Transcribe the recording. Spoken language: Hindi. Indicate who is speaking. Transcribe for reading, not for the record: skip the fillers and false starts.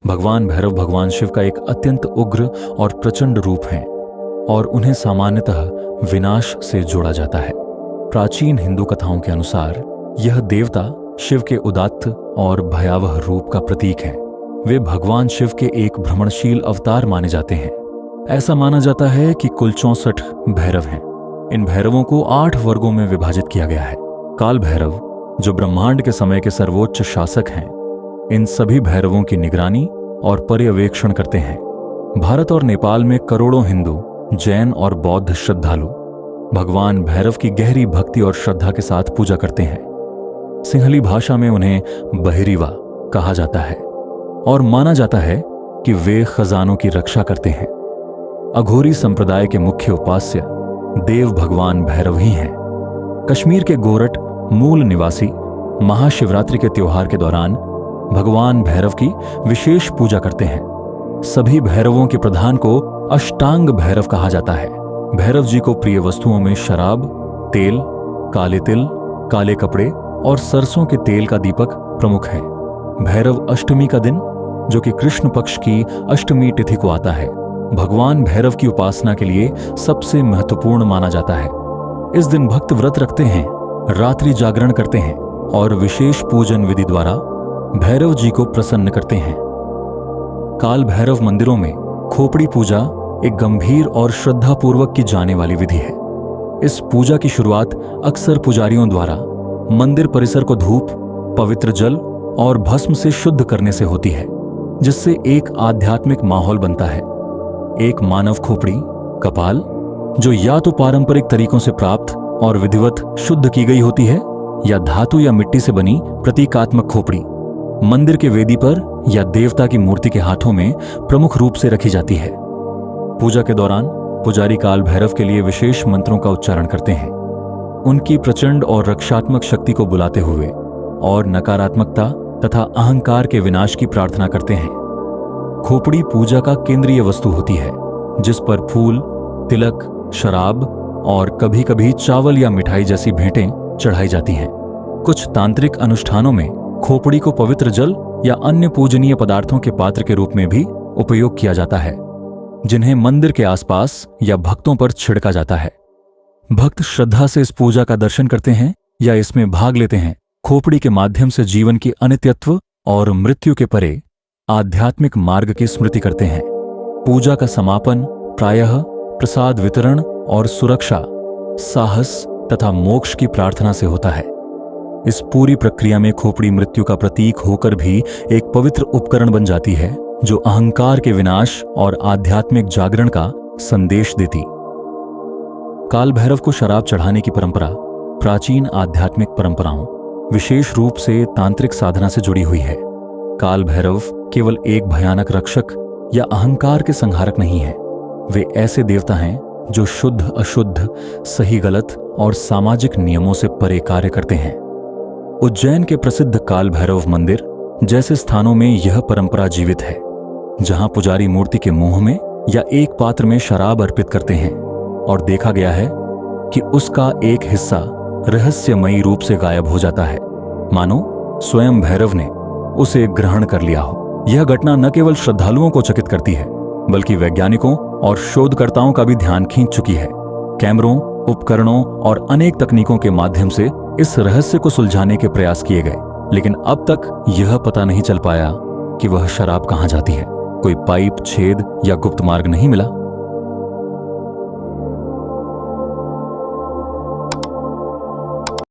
Speaker 1: भगवान भैरव भगवान शिव का एक अत्यंत उग्र और प्रचंड रूप है और उन्हें सामान्यतः विनाश से जोड़ा जाता है। प्राचीन हिंदू कथाओं के अनुसार यह देवता शिव के उदात्त और भयावह रूप का प्रतीक है। वे भगवान शिव के एक भ्रमणशील अवतार माने जाते हैं। ऐसा माना जाता है कि कुल 64 भैरव हैं। इन भैरवों को 8 वर्गों में विभाजित किया गया है। काल भैरव, जो ब्रह्मांड के समय के सर्वोच्च शासक हैं, इन सभी भैरवों की निगरानी और पर्यवेक्षण करते हैं। भारत और नेपाल में करोड़ों हिंदू, जैन और बौद्ध श्रद्धालु भगवान भैरव की गहरी भक्ति और श्रद्धा के साथ पूजा करते हैं। सिंहली भाषा में उन्हें बहिरीवा कहा जाता है और माना जाता है कि वे खजानों की रक्षा करते हैं। अघोरी संप्रदाय के मुख्य उपास्य देव भगवान भैरव ही हैं। कश्मीर के गोरट मूल निवासी महाशिवरात्रि के त्योहार के दौरान भगवान भैरव की विशेष पूजा करते हैं। सभी भैरवों के प्रधान को अष्टांग भैरव कहा जाता है। भैरव जी को प्रिय वस्तुओं में शराब, तेल, काले तिल, काले कपड़े और सरसों के तेल का दीपक प्रमुख है। भैरव अष्टमी का दिन, जो कि कृष्ण पक्ष की अष्टमी तिथि को आता है, भगवान भैरव की उपासना के लिए सबसे महत्वपूर्ण माना जाता है। इस दिन भक्त व्रत रखते हैं, रात्रि जागरण करते हैं और विशेष पूजन विधि द्वारा भैरव जी को प्रसन्न करते हैं। काल भैरव मंदिरों में खोपड़ी पूजा एक गंभीर और श्रद्धापूर्वक की जाने वाली विधि है। इस पूजा की शुरुआत अक्सर पुजारियों द्वारा मंदिर परिसर को धूप, पवित्र जल और भस्म से शुद्ध करने से होती है, जिससे एक आध्यात्मिक माहौल बनता है। एक मानव खोपड़ी, कपाल, जो या तो पारंपरिक तरीकों से प्राप्त और विधिवत शुद्ध की गई होती है, या धातु या मिट्टी से बनी प्रतीकात्मक खोपड़ी मंदिर के वेदी पर या देवता की मूर्ति के हाथों में प्रमुख रूप से रखी जाती है। पूजा के दौरान पुजारी काल भैरव के लिए विशेष मंत्रों का उच्चारण करते हैं, उनकी प्रचंड और रक्षात्मक शक्ति को बुलाते हुए, और नकारात्मकता तथा अहंकार के विनाश की प्रार्थना करते हैं। खोपड़ी पूजा का केंद्रीय वस्तु होती है, जिस पर फूल, तिलक, शराब और कभी-कभी चावल या मिठाई जैसी भेंटें चढ़ाई जाती हैं। कुछ तांत्रिक अनुष्ठानों में खोपड़ी को पवित्र जल या अन्य पूजनीय पदार्थों के पात्र के रूप में भी उपयोग किया जाता है, जिन्हें मंदिर के आसपास या भक्तों पर छिड़का जाता है। भक्त श्रद्धा से इस पूजा का दर्शन करते हैं या इसमें भाग लेते हैं। खोपड़ी के माध्यम से जीवन की अनित्यत्व और मृत्यु के परे आध्यात्मिक मार्ग की स्मृति करते हैं। पूजा का समापन प्रायः प्रसाद वितरण और सुरक्षा, साहस तथा मोक्ष की प्रार्थना से होता है। इस पूरी प्रक्रिया में खोपड़ी मृत्यु का प्रतीक होकर भी एक पवित्र उपकरण बन जाती है, जो अहंकार के विनाश और आध्यात्मिक जागरण का संदेश देती। काल भैरव को शराब चढ़ाने की परंपरा प्राचीन आध्यात्मिक परंपराओं, विशेष रूप से तांत्रिक साधना से जुड़ी हुई है। काल भैरव केवल एक भयानक रक्षक या अहंकार के संहारक नहीं है। वे ऐसे देवता हैं जो शुद्ध अशुद्ध, सही गलत और सामाजिक नियमों से परे कार्य करते हैं। उज्जैन के प्रसिद्ध काल भैरव मंदिर जैसे स्थानों में यह परंपरा जीवित है, जहां पुजारी मूर्ति के मुंह में या एक पात्र में शराब अर्पित करते हैं और देखा गया है कि उसका एक हिस्सा रहस्यमयी रूप से गायब हो जाता है, मानो स्वयं भैरव ने उसे ग्रहण कर लिया हो। यह घटना न केवल श्रद्धालुओं को चकित करती है, बल्कि वैज्ञानिकों और शोधकर्ताओं का भी ध्यान खींच चुकी है। कैमरों, उपकरणों और अनेक तकनीकों के माध्यम से इस रहस्य को सुलझाने के प्रयास किए गए, लेकिन अब तक यह पता नहीं चल पाया कि वह शराब कहां जाती है। कोई पाइप, छेद या गुप्त मार्ग नहीं मिला।